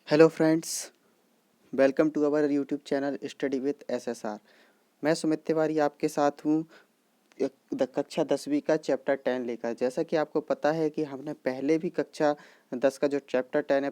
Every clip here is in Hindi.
Hello friends, welcome to our YouTube channel study with SSR. मैं सुमित तिवारी आपके साथ हूँ कक्षा 10वीं का चैप्टर 10 लेकर। जैसा कि आपको पता है कि हमने पहले भी कक्षा 10 का जो चैप्टर 10 है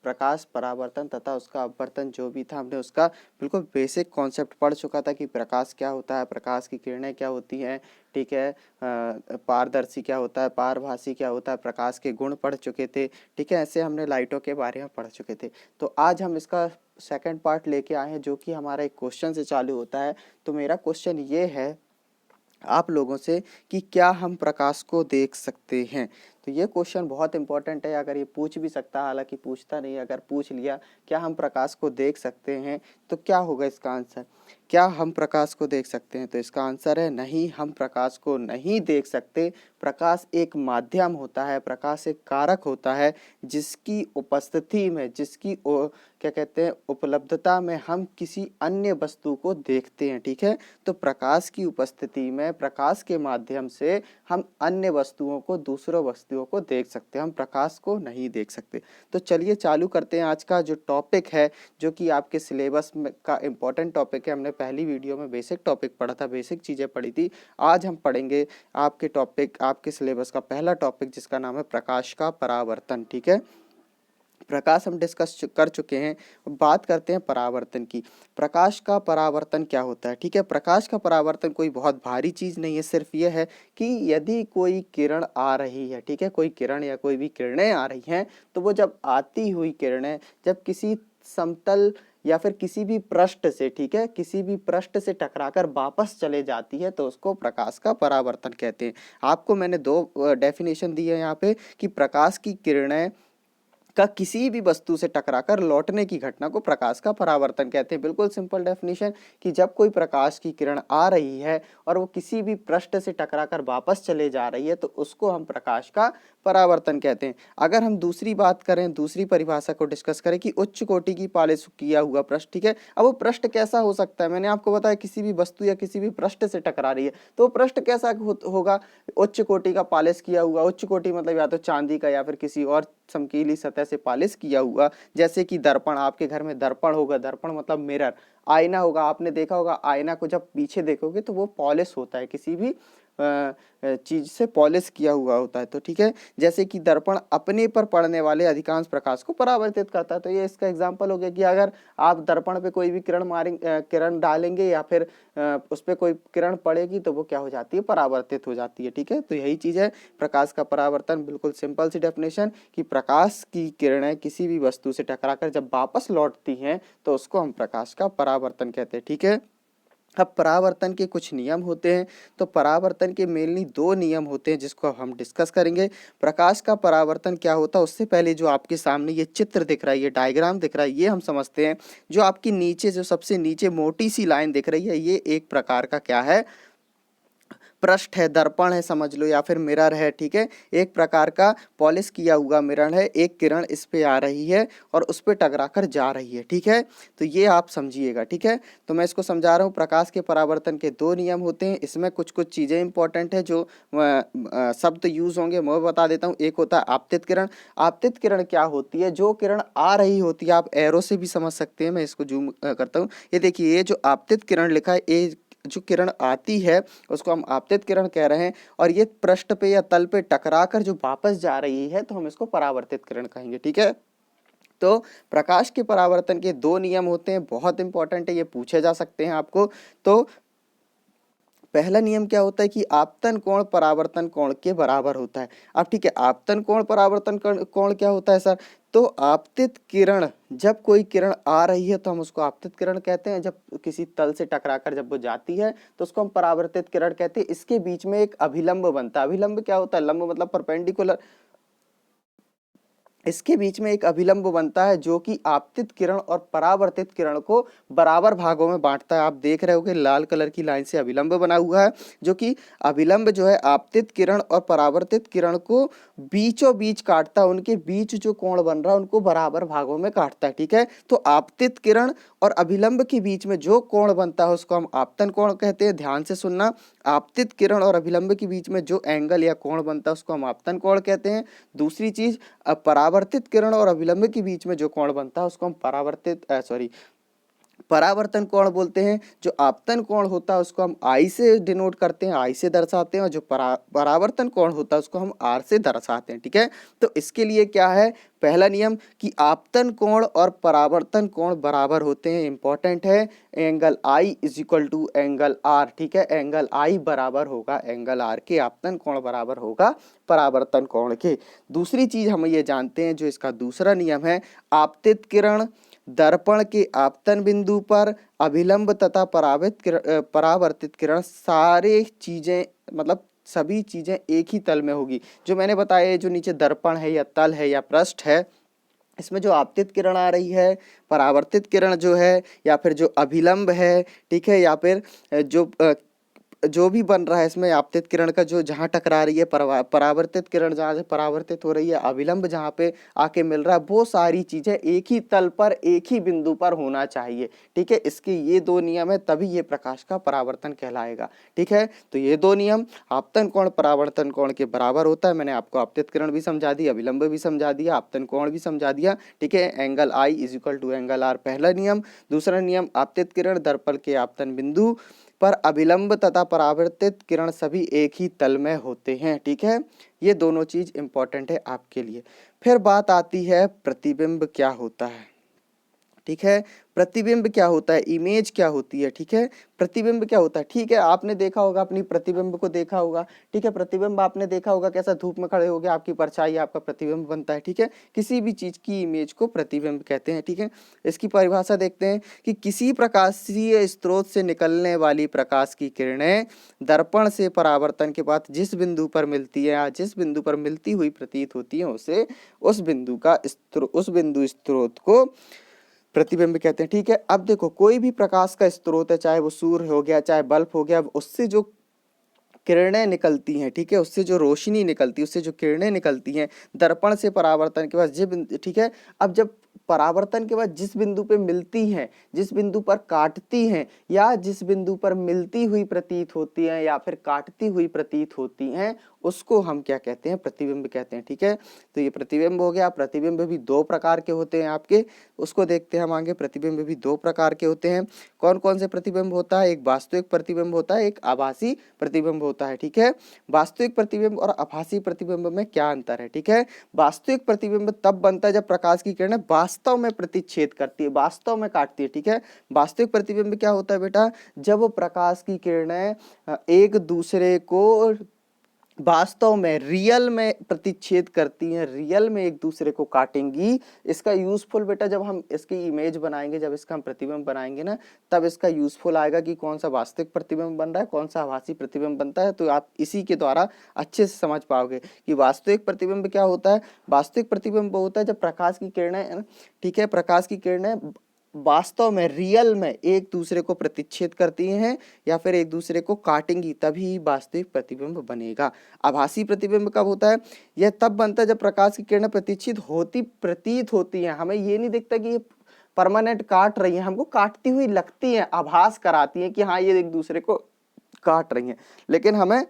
प्रकाश परावर्तन तथा उसका अपवर्तन जो भी था, हमने उसका बिल्कुल बेसिक कॉन्सेप्ट पढ़ चुका था कि प्रकाश क्या होता है, प्रकाश की किरणें क्या होती हैं, ठीक है। पारदर्शी क्या होता है, पारभासी क्या होता है, प्रकाश के गुण पढ़ चुके थे, ठीक है। ऐसे हमने लाइटों के बारे में पढ़ चुके थे। तो आज हम इसका सेकंड पार्ट लेके आए हैं, जो कि हमारा एक क्वेश्चन से चालू होता है। तो मेरा क्वेश्चन ये है आप लोगों से कि क्या हम प्रकाश को देख सकते हैं। तो ये क्वेश्चन बहुत इंपॉर्टेंट है। अगर ये पूछ भी सकता है, हालांकि पूछता नहीं, अगर पूछ लिया क्या हम प्रकाश को देख सकते हैं, तो क्या होगा इसका आंसर। क्या हम प्रकाश को देख सकते हैं, तो इसका आंसर है नहीं, हम प्रकाश को नहीं देख सकते। प्रकाश एक माध्यम होता है, प्रकाश एक कारक होता है जिसकी उपस्थिति में, क्या कहते हैं, उपलब्धता में हम किसी अन्य वस्तु को देखते हैं, ठीक है। तो प्रकाश की उपस्थिति में, प्रकाश के माध्यम से हम अन्य वस्तुओं को, दूसरों वस्तुओं को देख सकते हैं, हम प्रकाश को नहीं देख सकते। तो चलिए चालू करते हैं आज का जो टॉपिक है, जो कि आपके सिलेबस में का इम्पोर्टेंट टॉपिक है। हमने पहली वीडियो में बेसिक टॉपिक पढ़ा था, बेसिक चीज़ें पढ़ी थी। आज हम पढ़ेंगे आपके सिलेबस का पहला टॉपिक, जिसका नाम है प्रकाश का परावर्तन, ठीक है। प्रकाश हम डिस्कस कर चुके हैं। बात करते हैं परावर्तन की। प्रकाश का परावर्तन क्या होता है, ठीक है। प्रकाश का परावर्तन कोई बहुत भारी चीज़ नहीं है, सिर्फ यह है कि यदि कोई किरण आ रही है, ठीक है, कोई किरण या कोई भी किरणें आ रही हैं, तो वो जब आती हुई किरणें जब किसी समतल या फिर किसी भी पृष्ठ से, ठीक है, किसी भी पृष्ठ से टकराकर वापस चले जाती है, तो उसको प्रकाश का परावर्तन कहते हैं। आपको मैंने दो डेफिनेशन दी है यहाँ पे कि प्रकाश की किरणें का किसी भी वस्तु से टकराकर लौटने की घटना को प्रकाश का परावर्तन कहते हैं। बिल्कुल सिंपल डेफिनेशन कि जब कोई प्रकाश की किरण आ रही है और वो किसी भी पृष्ठ से टकराकर वापस चले जा रही है, तो उसको हम प्रकाश का परावर्तन कहते हैं। अगर हम दूसरी बात करें, दूसरी परिभाषा को डिस्कस करें कि उच्च कोटि की पॉलिश किया हुआ पृष्ठ, ठीक है। अब वो पृष्ठ कैसा हो सकता है, मैंने आपको बताया किसी भी वस्तु या किसी भी पृष्ठ से टकरा रही है, तो वो पृष्ठ कैसा होगा, उच्च कोटि का पॉलिश किया हुआ। उच्च कोटि मतलब या तो चांदी का या फिर किसी और चमकीली सतह से पॉलिश किया हुआ। जैसे कि दर्पण, आपके घर में दर्पण होगा, दर्पण मतलब मिरर, आईना होगा, आपने देखा होगा आईना को जब पीछे देखोगे तो वो पॉलिश होता है, किसी भी चीज से पॉलिश किया हुआ होता है। तो ठीक है, जैसे कि दर्पण अपने पर पड़ने वाले अधिकांश प्रकाश को परावर्तित करता है। तो ये इसका एग्जांपल हो गया कि अगर आप दर्पण पे कोई भी किरण डालेंगे या फिर उस पर कोई किरण पड़ेगी, तो वो क्या हो जाती है, परावर्तित हो जाती है, ठीक है। तो यही चीज है प्रकाश का परावर्तन। बिल्कुल सिंपल सी डेफिनेशन कि प्रकाश की किरणें किसी भी वस्तु से टकराकर जब वापस लौटती हैं, तो उसको हम प्रकाश का परावर्तन कहते हैं, ठीक है। अब परावर्तन के कुछ नियम होते हैं। तो परावर्तन के मेनली दो नियम होते हैं, जिसको हम डिस्कस करेंगे। प्रकाश का परावर्तन क्या होता है, उससे पहले जो आपके सामने ये चित्र दिख रहा है, ये डायग्राम दिख रहा है, ये हम समझते हैं। जो आपकी नीचे, जो सबसे नीचे मोटी सी लाइन दिख रही है, ये एक प्रकार का क्या है, पृष्ठ है, दर्पण है समझ लो, या फिर मिरर है, ठीक है। एक प्रकार का पॉलिश किया हुआ मिरर है। एक किरण इस पे आ रही है और उस पे टकराकर जा रही है, ठीक है। तो ये आप समझिएगा, ठीक है। तो मैं इसको समझा रहा हूँ। प्रकाश के परावर्तन के दो नियम होते हैं। इसमें कुछ कुछ चीज़ें इंपॉर्टेंट है जो शब्द यूज होंगे, मैं बता देता हूँ। एक होता है आपतित किरण। आपतित किरण क्या होती है, जो किरण आ रही होती है, आप एरो से भी समझ सकते हैं, मैं इसको जूम करता हूँ। ये देखिए, ये जो आपतित किरण लिखा है, ये जो किरण आती है उसको हम आपतित किरण कह रहे हैं। और ये पृष्ठ पे या तल पे टकराकर जो वापस जा रही है, तो हम इसको परावर्तित किरण कहेंगे, ठीक है। तो प्रकाश के परावर्तन के दो नियम होते हैं, बहुत इंपॉर्टेंट है, ये पूछे जा सकते हैं आपको। तो पहला नियम क्या होता है कि आपतन कोण परावर्तन कोण के बराबर होता है। अब ठीक है, आपतन कोण परावर्तन कोण क्या होता है सर। तो आपतित किरण, जब कोई किरण आ रही है तो हम उसको आपतित किरण कहते हैं। जब किसी तल से टकराकर जब वो जाती है, तो उसको हम परावर्तित किरण कहते हैं। इसके बीच में एक अभिलंब बनता है। अभिलंब क्या होता है, लंब मतलब परपेंडिकुलर। इसके बीच में एक अभिलंब बनता है, जो कि आपतित किरण और परावर्तित किरण को बराबर भागों में बांटता है। आप देख रहे होगे लाल कलर की लाइन से अभिलंब बना हुआ है, जो कि अभिलंब जो है आपतित किरण और परावर्तित किरण को बीचों बीच काटता है। उनके बीच जो कोण बन रहा है, उनको बराबर भागों में काटता है, ठीक है। तो आपतित किरण और अभिलंब के बीच में जो कोण बनता है, उसको हम आपतन कोण कहते हैं। ध्यान से सुनना, आपतित किरण और अभिलंब के बीच में जो एंगल या कोण बनता है, उसको हम आपतन कोण कहते हैं। दूसरी चीज, परावर्तित किरण और अभिलंब के बीच में जो कोण बनता है उसको हम परावर्तन कोण बोलते हैं। जो आपतन कोण होता है उसको हम आई से डिनोट करते हैं, आई से दर्शाते हैं, और जो परावर्तन कोण होता है उसको हम आर से दर्शाते हैं। ठीक है, तो इसके लिए क्या है, पहला नियम कि आपतन कोण और परावर्तन कोण बराबर होते हैं, इंपॉर्टेंट है। Angle i is equal to angle r. ठीक है, एंगल आई बराबर होगा एंगल आर के, आपतन कोण बराबर होगा परावर्तन कोण के। दूसरी चीज हम ये जानते हैं, जो इसका दूसरा नियम है, आपतित किरण दर्पण के आपतन बिंदु पर, अभिलंब तथा परावर्तित किरण सारे चीजें मतलब सभी चीजें एक ही तल में होगी। जो मैंने बताया, जो नीचे दर्पण है या तल है या पृष्ठ है, इसमें जो आपतित किरण आ रही है, परावर्तित किरण जो है, या फिर जो अभिलंब है, ठीक है, या फिर जो भी बन रहा है इसमें आपतित किरण का जो जहाँ टकरा रही है, परावर्तित किरण जहाँ से परावर्तित हो रही है, अभिलंब जहाँ पे आके मिल रहा है, वो सारी चीजें एक ही तल पर एक ही बिंदु पर होना चाहिए। ठीक है, इसके ये दो नियम है, तभी ये प्रकाश का परावर्तन कहलाएगा। ठीक है, तो ये दो नियम आपतन कोण परावर्तन कोण के बराबर होता है। मैंने आपको आपतित किरण भी समझा दी, अभिलंब भी समझा दिया, आपतन कोण भी समझा दिया। ठीक है, angle i is equal to angle r पहला नियम। दूसरा नियम, आपतित किरण दर्पण के आपतन बिंदु पर अभिलंब तथा परावर्तित किरण सभी एक ही तल में होते हैं। ठीक है, ये दोनों चीज इंपॉर्टेंट है आपके लिए। फिर बात आती है प्रतिबिंब क्या होता है। ठीक है, प्रतिबिंब क्या होता है, इमेज क्या होती है। ठीक है, प्रतिबिंब क्या होता है। ठीक है, आपने देखा होगा, अपनी प्रतिबिंब को देखा होगा। ठीक है, प्रतिबिंब आपने देखा होगा, कैसा धूप में खड़े हो गया, आपकी परछाई आपका प्रतिबिंब बनता है। ठीक है, किसी भी चीज की इमेज को प्रतिबिंब कहते हैं। ठीक है, इसकी परिभाषा देखते हैं कि किसी प्रकाशीय स्रोत से निकलने वाली प्रकाश की किरणें दर्पण से परावर्तन के बाद जिस बिंदु पर मिलती है या जिस बिंदु पर मिलती हुई प्रतीत होती है, उसे उस बिंदु स्रोत को प्रतिबिंब कहते हैं। ठीक है, अब देखो, कोई भी प्रकाश का स्रोत है, चाहे वो सूर्य हो गया, चाहे बल्ब हो गया, उससे जो किरणें निकलती हैं, ठीक है, उससे जो रोशनी निकलती है, उससे जो किरणें निकलती हैं, दर्पण से परावर्तन के बाद ठीक है, अब जब परावर्तन के बाद जिस बिंदु पे मिलती हैं, जिस बिंदु पर काटती हैं, या जिस बिंदु पर मिलती हुई प्रतीत होती हैं या फिर काटती हुई प्रतीत होती हैं, उसको हम क्या कहते हैं, प्रतिबिंब कहते हैं। ठीक है, तो ये प्रतिबिंब हो गया। प्रतिबिंब भी दो प्रकार के होते हैं आपके, उसको देखते हैं हम आगे। प्रतिबिंब भी दो प्रकार के होते हैं। कौन कौन से प्रतिबिंब होता है, एक वास्तविक प्रतिबिंब होता है, एक आभासी प्रतिबिंब होता है। ठीक है, वास्तविक प्रतिबिंब और आभासी प्रतिबिंब में क्या अंतर है। ठीक है, वास्तविक प्रतिबिंब तब बनता है जब प्रकाश की किरणें वास्तव में प्रतिच्छेद करती है, वास्तव में काटती है। ठीक है, वास्तविक प्रतिबिंब क्या होता है बेटा, जब प्रकाश की किरणें एक दूसरे को वास्तव में रियल में प्रतिच्छेद करती हैं, रियल में एक दूसरे को काटेंगी। इसका यूजफुल बेटा, जब हम इसकी इमेज बनाएंगे, जब इसका हम प्रतिबिंब बनाएंगे ना, तब इसका यूजफुल आएगा कि कौन सा वास्तविक प्रतिबिंब बन रहा है, कौन सा आभासी प्रतिबिंब बनता है। तो आप इसी के द्वारा अच्छे से समझ पाओगे कि वास्तविक प्रतिबिंब क्या होता है। वास्तविक प्रतिबिंब होता है जब प्रकाश की किरणें, ठीक है, प्रकाश की किरणें वास्तव में रियल में एक दूसरे को प्रतिच्छेद करती हैं या फिर एक दूसरे को काटेंगी, तभी वास्तविक प्रतिबिंब बनेगा। आभासी प्रतिबिंब कब होता है, यह तब बनता है जब प्रकाश की किरणें प्रतिच्छेद प्रतीत होती हैं, हमें ये नहीं दिखता कि ये परमानेंट काट रही हैं, हमको काटती हुई लगती हैं, आभास कराती हैं कि हाँ ये एक दूसरे को काट रही हैं, लेकिन हमें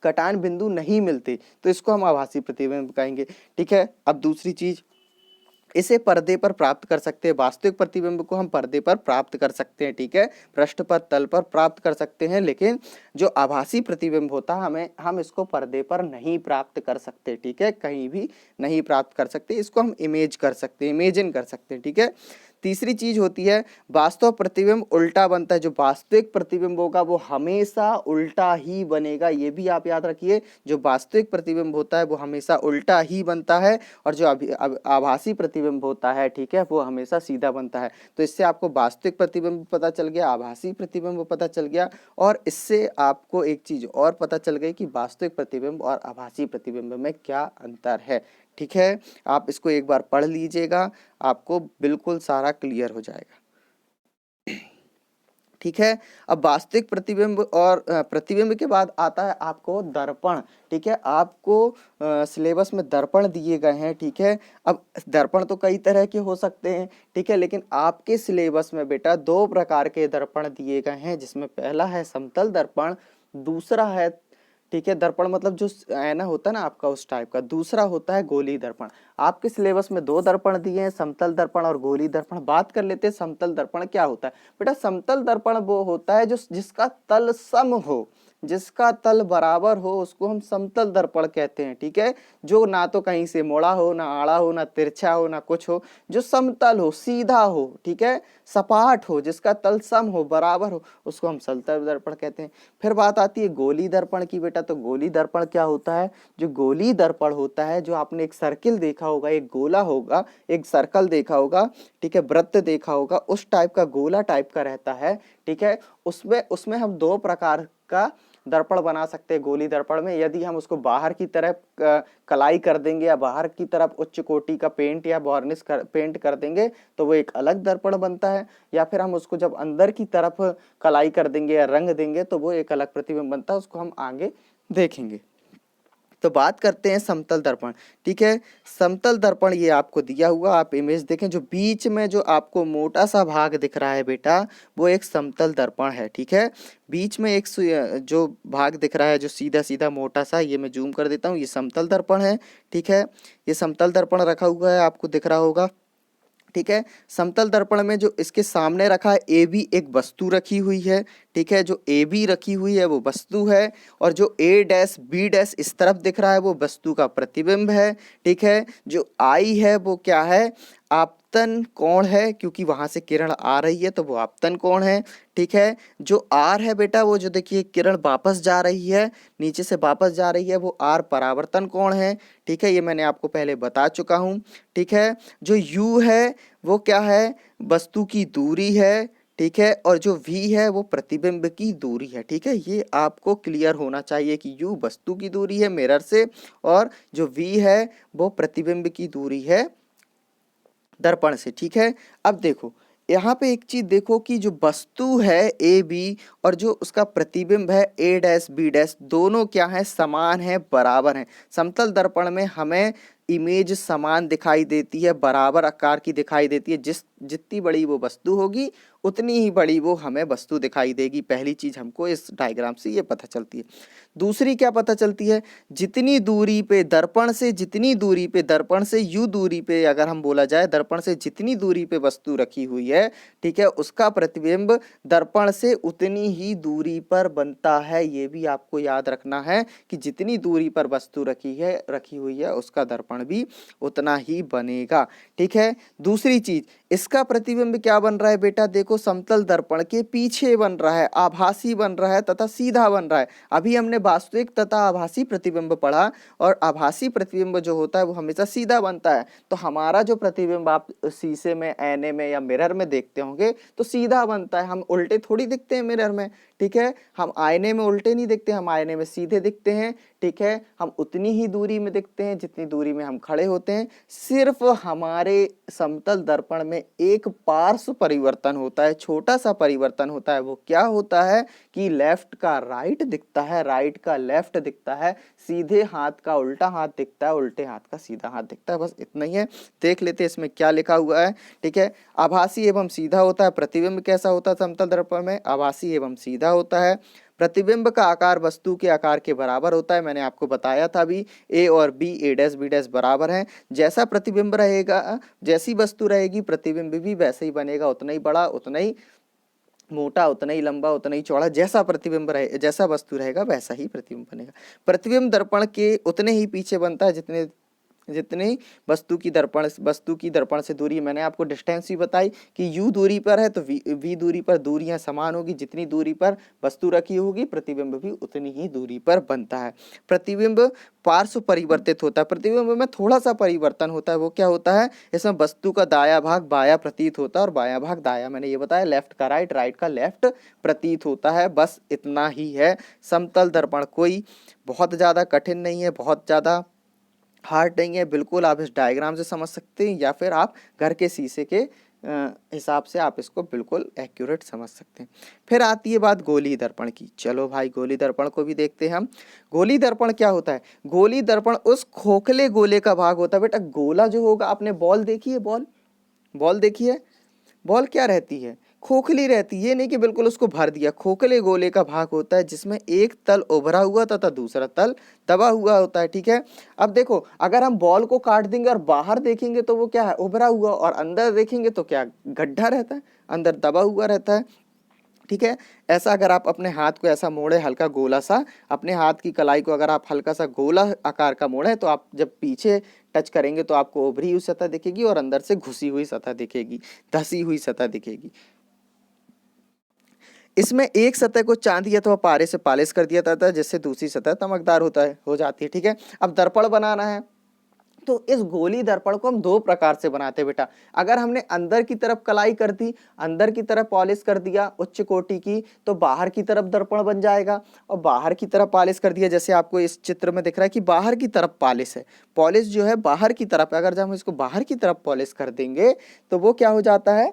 कटान बिंदु नहीं मिलते, तो इसको हम आभासी प्रतिबिंब कहेंगे। ठीक है, अब दूसरी चीज, इसे पर्दे पर प्राप्त कर सकते हैं। वास्तविक प्रतिबिंब को हम पर्दे पर प्राप्त कर सकते हैं। ठीक है, पृष्ठ पर, तल पर प्राप्त कर सकते हैं, लेकिन जो आभासी प्रतिबिंब होता है हम इसको पर्दे पर नहीं प्राप्त कर सकते। ठीक है, कहीं भी नहीं प्राप्त कर सकते, इसको हम इमेज कर सकते हैं, इमेजिन कर सकते हैं। ठीक है, तीसरी चीज होती है वास्तव प्रतिबिंब उल्टा बनता है। जो वास्तविक प्रतिबिंब होगा वो हमेशा उल्टा ही बनेगा, ये भी आप याद रखिए। जो वास्तविक प्रतिबिंब होता है वो हमेशा उल्टा ही बनता है, और जो आभासी प्रतिबिंब होता है, ठीक है, वो हमेशा सीधा बनता है। तो इससे आपको वास्तविक प्रतिबिंब पता चल गया, आभासी प्रतिबिंब पता चल गया, और इससे आपको एक चीज और पता चल गई कि वास्तविक प्रतिबिंब और आभासी प्रतिबिंब में क्या अंतर है। ठीक है, आप इसको एक बार पढ़ लीजिएगा, आपको बिल्कुल सारा क्लियर हो जाएगा। ठीक है, अब वास्तविक प्रतिबिंब और प्रतिबिंब के बाद आता है आपको दर्पण। ठीक है, आपको सिलेबस में दर्पण दिए गए हैं। ठीक है, अब दर्पण तो कई तरह के हो सकते हैं, ठीक है, लेकिन आपके सिलेबस में बेटा दो प्रकार के दर्पण दिए गए हैं, जिसमें पहला है समतल दर्पण, दूसरा है ठीक है। दर्पण मतलब जो आईना होता है ना आपका, उस टाइप का। दूसरा होता है गोली दर्पण। आपके सिलेबस में 2 दर्पण दिए हैं, समतल दर्पण और गोली दर्पण। बात कर लेते हैं समतल दर्पण क्या होता है। बेटा समतल दर्पण वो होता है जो जिसका तल सम हो, जिसका तल बराबर हो, उसको हम समतल दर्पण कहते हैं। ठीक है। जो ना तो कहीं से मुड़ा हो, ना आड़ा हो, ना तिरछा हो, ना कुछ हो, जो समतल हो, सीधा हो, ठीक है, सपाट हो, जिसका तल सम हो, बराबर हो, उसको हम समतल दर्पण कहते हैं। फिर बात आती है गोली दर्पण की। बेटा तो गोली दर्पण क्या होता है। जो गोली दर्पण होता है, जो आपने एक सर्किल देखा होगा, एक गोला होगा, एक सर्कल देखा होगा, ठीक है, वृत्त देखा होगा, उस टाइप का गोला टाइप का रहता है। ठीक है। उसमें उसमें हम 2 प्रकार का दर्पण बना सकते हैं गोली दर्पण में। यदि हम उसको बाहर की तरफ कलाई कर देंगे या बाहर की तरफ उच्च कोटि का पेंट या वार्निश पेंट कर देंगे तो वो एक अलग दर्पण बनता है, या फिर हम उसको जब अंदर की तरफ कलाई कर देंगे या रंग देंगे तो वो एक अलग प्रतिबिंब बनता है, उसको हम आगे देखेंगे। तो बात करते हैं समतल दर्पण। ठीक है। समतल दर्पण ये आपको दिया हुआ, आप इमेज देखें, जो बीच में जो आपको मोटा सा भाग दिख रहा है बेटा, वो एक समतल दर्पण है। ठीक है। बीच में एक जो भाग दिख रहा है, जो सीधा सीधा मोटा सा, ये मैं जूम कर देता हूँ, ये समतल दर्पण है। ठीक है। ये समतल दर्पण रखा हुआ है, आपको दिख रहा होगा। ठीक है। समतल दर्पण में जो इसके सामने रखा है ए बी, एक वस्तु रखी हुई है। ठीक है। जो ए बी रखी हुई है वो वस्तु है, और जो ए डैश बी डैश इस तरफ दिख रहा है वो वस्तु का प्रतिबिंब है। ठीक है। जो आई है वो क्या है, आपतन कोण है, क्योंकि वहां से किरण आ रही है तो वो आपतन कोण है। ठीक है। जो आर है बेटा, वो जो देखिए किरण वापस जा रही है, नीचे से वापस जा रही है, वो आर परावर्तन कोण है। ठीक है। ये मैंने आपको पहले बता चुका हूँ। ठीक है। जो यू है वो क्या है, वस्तु की दूरी है। ठीक है। और जो v है वो प्रतिबिंब की दूरी है। ठीक है। ये आपको क्लियर होना चाहिए कि u वस्तु की दूरी है मिरर से, और जो v है वो प्रतिबिंब की दूरी है दर्पण से। ठीक है। अब देखो यहाँ पे एक चीज देखो कि जो वस्तु है ए बी, और जो उसका प्रतिबिंब है ए डैश बी डैश, दोनों क्या है, समान है, बराबर है। समतल दर्पण में हमें इमेज समान दिखाई देती है, बराबर आकार की दिखाई देती है। जितनी बड़ी वो वस्तु होगी उतनी ही बड़ी वो हमें वस्तु दिखाई देगी। पहली चीज हमको इस डायग्राम से ये पता चलती है। दूसरी क्या पता चलती है, जितनी दूरी पे दर्पण से, जितनी दूरी पे दर्पण से यू दूरी पे, अगर हम बोला जाए दर्पण से जितनी दूरी पे वस्तु रखी हुई है, ठीक है, उसका प्रतिबिंब दर्पण से उतनी ही दूरी पर बनता है। ये भी आपको याद रखना है कि जितनी दूरी पर वस्तु रखी हुई है उसका दर्पण भी उतना ही बनेगा। ठीक है। दूसरी चीज, इसका प्रतिबिंब क्या बन रहा है बेटा, देखो समतल दर्पण के पीछे बन रहा है, आभासी बन रहा है तथा सीधा बन रहा है। अभी हमने वास्तविक तथा आभासी प्रतिबिंब पढ़ा, और आभासी प्रतिबिंब जो होता है वो हमेशा सीधा बनता है। तो हमारा जो प्रतिबिंब आप शीशे में, आईने में या मिरर में देखते होंगे तो सीधा बनता है, हम उल्टे थोड़ी दिखते हैं मिरर में। ठीक है। हम आईने में उल्टे नहीं दिखते, हम आईने में सीधे दिखते हैं। ठीक है। हम उतनी ही दूरी में दिखते हैं जितनी दूरी में हम खड़े होते हैं। सिर्फ हमारे समतल दर्पण में एक पार्श्व परिवर्तन होता है, छोटा सा परिवर्तन होता है। वो क्या होता है कि लेफ्ट का राइट दिखता है, राइट का लेफ्ट दिखता है, सीधे हाथ का उल्टा हाथ दिखता है, उल्टे हाथ का सीधा हाथ दिखता है। बस इतना ही है। देख लेते हैं इसमें क्या लिखा हुआ है। ठीक है। आभासी एवं सीधा होता है। प्रतिबिंब कैसा होता है समतल दर्पण में, आभासी एवं सीधा होता है। प्रतिबिंब का आकार वस्तु के आकार के बराबर होता है, मैंने आपको बताया था अभी। ए और बी, ए डैश बी डैश बराबर हैं। जैसा प्रतिबिंब रहेगा, जैसी वस्तु रहेगी, प्रतिबिंब भी वैसे ही बनेगा, उतना ही बड़ा, उतना ही मोटा, उतना ही लंबा, उतना ही चौड़ा। जैसा प्रतिबिंब रहे, जैसा वस्तु रहेगा वैसा ही प्रतिबिंब बनेगा। प्रतिबिंब दर्पण के उतने ही पीछे बनता है जितने जितनी वस्तु की दर्पण से दूरी। मैंने आपको डिस्टेंस भी बताई कि u दूरी पर है तो v दूरी पर दूरियां समान होगी। जितनी दूरी पर वस्तु रखी होगी प्रतिबिंब भी उतनी ही दूरी पर बनता है। प्रतिबिंब पार्श्व परिवर्तित होता है। प्रतिबिंब में थोड़ा सा परिवर्तन होता है। वो क्या होता है, इसमें वस्तु का दाया भाग बाया प्रतीत होता है और बाया भाग दाया। मैंने ये बताया, लेफ्ट का राइट, राइट का लेफ्ट प्रतीत होता है। बस इतना ही है समतल दर्पण। कोई बहुत ज्यादा कठिन नहीं है, बहुत ज्यादा हार्ड नहीं है। बिल्कुल आप इस डायग्राम से समझ सकते हैं, या फिर आप घर के शीशे के हिसाब से आप इसको बिल्कुल एक्यूरेट समझ सकते हैं। फिर आती है बात गोली दर्पण की। चलो भाई गोली दर्पण को भी देखते हैं हम। गोली दर्पण क्या होता है, गोली दर्पण उस खोखले गोले का भाग होता है। बेटा गोला जो होगा, आपने बॉल देखी है, बॉल देखी है, बॉल क्या रहती है, खोखली रहती है, ये नहीं कि बिल्कुल उसको भर दिया। खोखले गोले का भाग होता है जिसमें एक तल उभरा हुआ तथा दूसरा तल दबा हुआ होता है, ठीक है। अब देखो, अगर हम बॉल को काट देंगे और बाहर देखेंगे तो वो क्या है, उभरा हुआ, और अंदर देखेंगे तो क्या, गड्ढा रहता है, अंदर दबा हुआ रहता है, ठीक है। ऐसा अगर आप अपने हाथ को ऐसा मोड़े, हल्का गोला सा, अपने हाथ की कलाई को अगर आप हल्का सा गोला आकार का मोड़े, तो आप जब पीछे टच करेंगे तो आपको उभरी हुई सतह दिखेगी और अंदर से घुसी हुई सतह दिखेगी, धसी हुई सतह दिखेगी। इसमें एक सतह को चांदी अथवा पारे से पॉलिश कर दिया जाता है जिससे दूसरी सतह चमकदार हो जाती है, ठीक है। अब दर्पण बनाना है तो इस गोली दर्पण को हम दो प्रकार से बनाते हैं बेटा। अगर हमने अंदर की तरफ कलाई कर दी, अंदर की तरफ पॉलिश कर दिया उच्च कोटि की, तो बाहर की तरफ दर्पण बन जाएगा। और बाहर की तरफ पॉलिश कर दिया, जैसे आपको इस चित्र में दिख रहा है कि बाहर की तरफ पॉलिश है, पॉलिश जो है बाहर की तरफ, अगर जब हम इसको बाहर की तरफ पॉलिश कर देंगे तो वो क्या हो जाता है,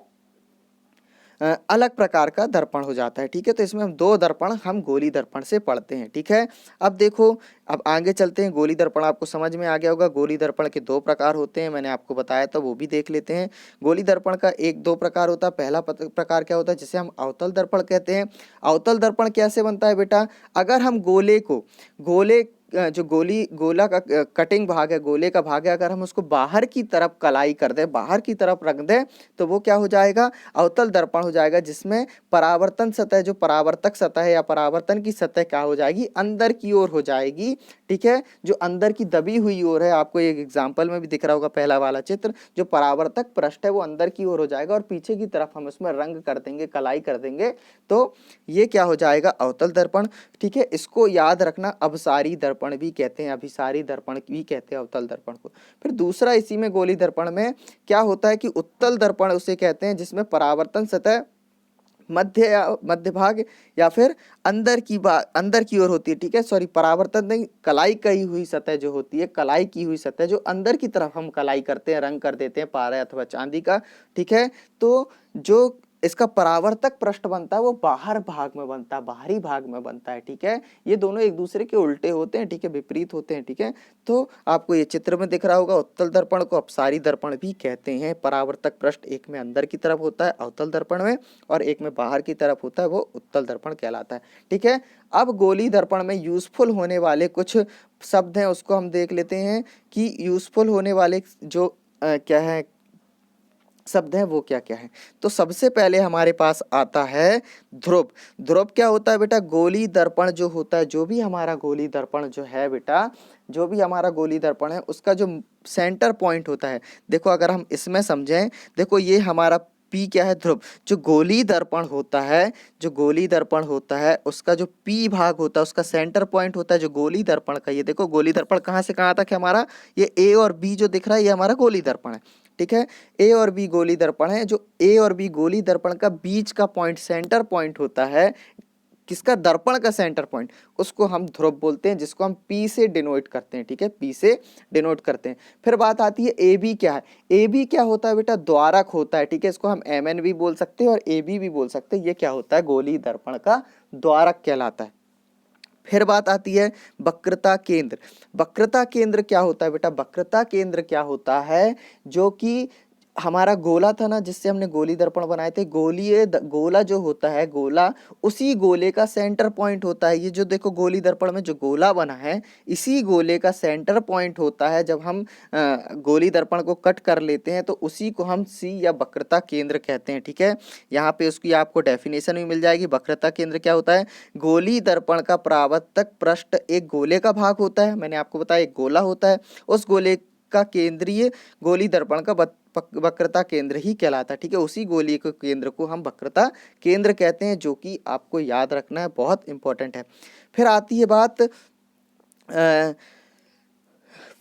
अलग प्रकार का दर्पण हो जाता है, ठीक है। तो इसमें हम दो दर्पण हम गोली दर्पण से पढ़ते हैं, ठीक है। अब देखो, अब आगे चलते हैं। गोली दर्पण आपको समझ में आ गया होगा। गोली दर्पण के दो प्रकार होते हैं, मैंने आपको बताया था, वो भी देख लेते हैं। गोली दर्पण का एक दो प्रकार होता है। पहला प्रकार क्या होता है, जिसे हम अवतल दर्पण कहते हैं। अवतल दर्पण कैसे बनता है बेटा, अगर हम गोले जो गोला का कटिंग भाग है, गोले का भाग है, अगर हम उसको बाहर की तरफ कलाई कर दें, बाहर की तरफ रख दें, तो वो क्या हो जाएगा, अवतल दर्पण हो जाएगा, जिसमें परावर्तन सतह, जो परावर्तक सतह है या परावर्तन की सतह क्या हो जाएगी, अंदर की ओर हो जाएगी, ठीक है। जो अंदर की दबी हुई ओर है, आपको एक एग्जाम्पल में भी दिख रहा होगा पहला वाला चित्र, जो परावर्तक पृष्ठ है वो अंदर की ओर हो जाएगा और पीछे की तरफ हम उसमें रंग कर देंगे, कलाई कर देंगे, तो ये क्या हो जाएगा, अवतल दर्पण, ठीक है। इसको याद रखना, अभिसारी दर्पण भी कहते हैं, अभिसारी दर्पण भी कहते हैं अवतल दर्पण को। फिर दूसरा इसी में गोली दर्पण में क्या होता है कि उत्तल दर्पण उसे कहते हैं, जिसमें परावर्तन सतह मध्य भाग या फिर अंदर की ओर होती है, ठीक है। सॉरी, परावर्तन नहीं, कलाई कही हुई सतह जो होती है, कलाई की हुई सतह जो अंदर की तरफ हम कलाई करते हैं, रंग कर देते हैं पारा अथवा चांदी का, ठीक है। तो जो इसका परावर्तक पृष्ठ बनता है वो बाहर भाग में बनता है, बाहरी भाग में बनता है, ठीक है। ये दोनों एक दूसरे के उल्टे होते हैं, ठीक है, विपरीत होते हैं, ठीक है। तो आपको ये चित्र में दिख रहा होगा, उत्तल दर्पण को अपसारी दर्पण भी कहते हैं। परावर्तक पृष्ठ एक में अंदर की तरफ होता है अवतल दर्पण में, और एक में बाहर की तरफ होता है, वो उत्तल दर्पण कहलाता है, ठीक है। अब गोली दर्पण में यूजफुल होने वाले कुछ शब्द हैं, उसको हम देख लेते हैं कि यूजफुल होने वाले जो क्या है शब्द है वो क्या क्या है। तो सबसे पहले हमारे पास आता है ध्रुव। ध्रुव क्या होता है बेटा, गोली दर्पण जो होता है, जो भी हमारा गोली दर्पण जो है बेटा, जो भी हमारा गोली दर्पण है उसका जो सेंटर पॉइंट होता है, देखो अगर हम इसमें समझें, देखो ये हमारा पी क्या है, ध्रुव। जो गोली दर्पण होता है, जो गोली दर्पण होता है उसका जो पी भाग होता है, उसका सेंटर पॉइंट होता है जो गोली दर्पण का, ये देखो गोली दर्पण कहाँ से कहाँ तक है हमारा, ये ए और बी जो दिख रहा है ये हमारा गोली दर्पण है, ठीक है। ए और बी गोली दर्पण है, जो ए और बी गोली दर्पण का बीच का पॉइंट, सेंटर पॉइंट होता है, किसका, दर्पण का सेंटर पॉइंट, उसको हम ध्रुव बोलते हैं, जिसको हम पी से डिनोट करते हैं, ठीक है, पी से डिनोट करते हैं। फिर बात आती है ए बी क्या है। ए बी क्या होता है बेटा, द्वारक होता है, ठीक है, इसको हम एम एन भी बोल सकते हैं और ए बी भी बोल सकते हैं। ये क्या होता है, गोली दर्पण का द्वारक कहलाता है। फिर बात आती है वक्रता केंद्र। वक्रता केंद्र क्या होता है बेटा, वक्रता केंद्र क्या होता है, जो कि हमारा गोला था ना जिससे हमने गोली दर्पण बनाए थे, गोला जो होता है, गोला उसी गोले का सेंटर पॉइंट होता है। ये जो देखो गोली दर्पण में जो गोला बना है, इसी गोले का सेंटर पॉइंट होता है। जब हम गोली दर्पण को कट कर लेते हैं तो उसी को हम सी या वक्रता केंद्र कहते हैं, ठीक है। यहाँ पे उसकी आपको डेफिनेशन भी मिल जाएगी। वक्रता केंद्र क्या होता है, गोली दर्पण का परावर्तक पृष्ठ एक गोले का भाग होता है, मैंने आपको बताया एक गोला होता है, उस गोले का केंद्रीय गोली दर्पण का वक्रता केंद्र ही कहलाता है, ठीक है। उसी गोली के केंद्र को हम वक्रता केंद्र कहते हैं, जो कि आपको याद रखना है, बहुत इंपॉर्टेंट है। फिर आती है बात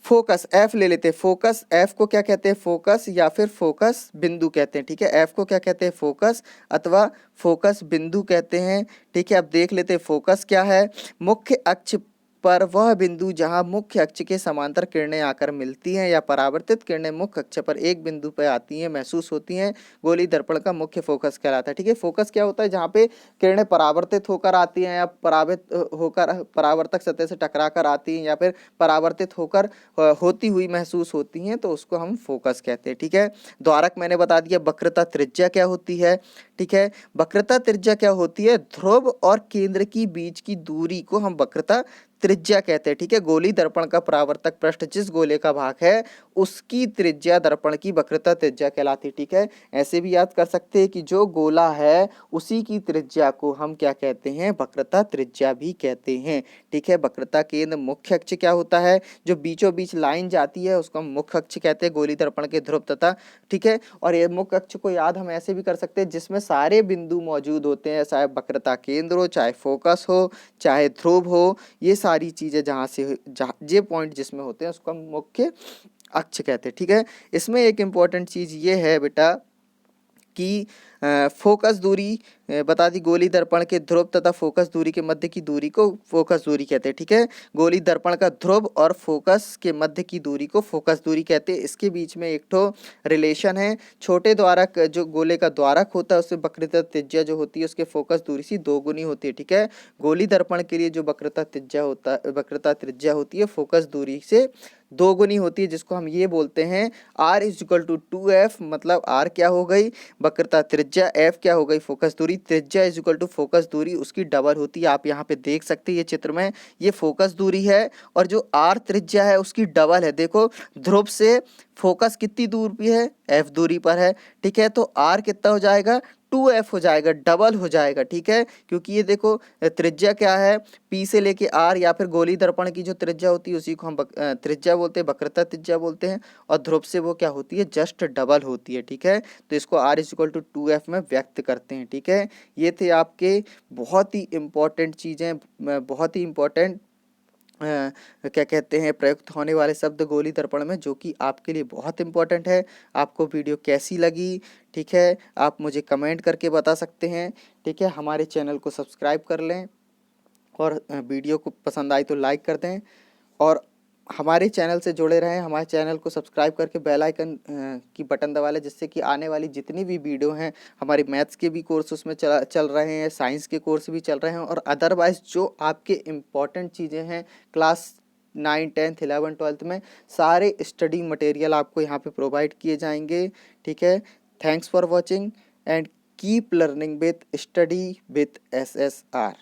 फोकस, एफ ले लेते हैं। फोकस, एफ को क्या कहते हैं, फोकस या फिर फोकस बिंदु कहते हैं, ठीक है। एफ को क्या कहते हैं, फोकस अथवा फोकस बिंदु कहते हैं, ठीक है। अब देख लेते हैं फोकस क्या है। मुख्य अक्ष पर वह बिंदु जहां मुख्य अक्ष के समांतर किरणें आकर मिलती हैं या परावर्तित किरणें मुख्य अक्ष पर एक बिंदु पर आती हैं, महसूस होती हैं, गोली दर्पण का मुख्य फोकस कहलाता है। ठीक है, फोकस क्या होता है? जहाँ पे किरणें परावर्तित होकर आती हैं या होकर परावर्तक सतह से टकरा कर आती हैं या फिर परावर्तित होकर होती हुई महसूस होती हैं, तो उसको हम फोकस कहते हैं। ठीक है, द्वारक मैंने बता दिया। वक्रता त्रिज्या क्या होती है? ठीक है, वक्रता त्रिज्या क्या होती है? ध्रुव और केंद्र की बीच की दूरी को हम वक्रता त्रिज्या कहते हैं। ठीक है, गोली दर्पण का परावर्तक पृष्ठ जिस गोले का भाग है उसकी त्रिज्या दर्पण की वक्रता त्रिज्या कहलाती है। ठीक है, ऐसे भी याद कर सकते हैं कि जो गोला है उसी की त्रिज्या को हम क्या कहते हैं? वक्रता त्रिज्या भी कहते हैं। ठीक है, वक्रता केंद्र मुख्य अक्ष क्या होता है? जो बीचों बीच लाइन जाती है उसको हम मुख्य अक्ष कहते हैं, गोली दर्पण के ध्रुव तथा। ठीक है, और ये मुख्य अक्ष को याद हम ऐसे भी कर सकते हैं जिसमें सारे बिंदु मौजूद होते हैं, चाहे वक्रता केंद्र हो, चाहे फोकस हो, चाहे ध्रुव हो, ये सारी चीजें जहाँ से ये पॉइंट जिसमें होते हैं उसको हम मुख्य अक्ष कहते हैं। ठीक है, इसमें एक इम्पॉर्टेंट चीज ये है बेटा कि फोकस दूरी बता दी, गोली दर्पण के ध्रुव तथा फोकस दूरी के मध्य की दूरी को फोकस दूरी कहते हैं। ठीक है, गोली दर्पण का ध्रुव और फोकस के मध्य की दूरी को फोकस दूरी कहते हैं। इसके बीच में एक ठो रिलेशन है। छोटे द्वारक जो गोले का द्वारक होता है उससे वक्रता त्रिज्या जो होती है उसके फोकस दूरी से दोगुनी होती है। ठीक है, गोली दर्पण के लिए जो वक्रता त्रिज्या होती है फोकस दूरी से दोगुनी होती है, जिसको हम ये बोलते हैं r is equal to 2f। मतलब r क्या हो गई? वक्रता त्रिज्या, f क्या हो गई? फोकस दूरी। त्रिज्या इज इक्वल टू फोकस दूरी उसकी डबल होती है। आप यहाँ पे देख सकते हैं ये चित्र में, ये फोकस दूरी है और जो r त्रिज्या है उसकी डबल है। देखो ध्रुव से फोकस कितनी दूर पे है? f दूरी पर है। ठीक है, तो r कितना हो जाएगा? 2f हो जाएगा, डबल हो जाएगा। ठीक है, क्योंकि ये देखो त्रिज्या क्या है? P से लेके R या फिर गोली दर्पण की जो त्रिज्या होती है उसी को हम त्रिज्या बोलते हैं, वक्रता त्रिज्या बोलते हैं, और ध्रुव से वो क्या होती है? जस्ट डबल होती है। ठीक है, तो इसको R is equal to 2f में व्यक्त करते हैं। ठीक है, ये थे आपके बहुत ही इंपॉर्टेंट चीजें, बहुत ही इंपॉर्टेंट क्या कहते हैं प्रयुक्त होने वाले शब्द गोली दर्पण में, जो कि आपके लिए बहुत इंपॉर्टेंट है। आपको वीडियो कैसी लगी? ठीक है, आप मुझे कमेंट करके बता सकते हैं। ठीक है, हमारे चैनल को सब्सक्राइब कर लें और वीडियो को पसंद आई तो लाइक कर दें, और हमारे चैनल से जुड़े रहें। हमारे चैनल को सब्सक्राइब करके बेल आइकन की बटन दबा लें, जिससे कि आने वाली जितनी भी वीडियो हैं, हमारे मैथ्स के भी कोर्स उसमें चल रहे हैं, साइंस के कोर्स भी चल रहे हैं, और अदरवाइज जो आपके इम्पॉर्टेंट चीज़ें हैं क्लास 9, 10, 11, 12 में, सारे स्टडी मटेरियल आपको यहाँ पे प्रोवाइड किए जाएंगे। ठीक है, thanks for watching and keep learning with study with SSR।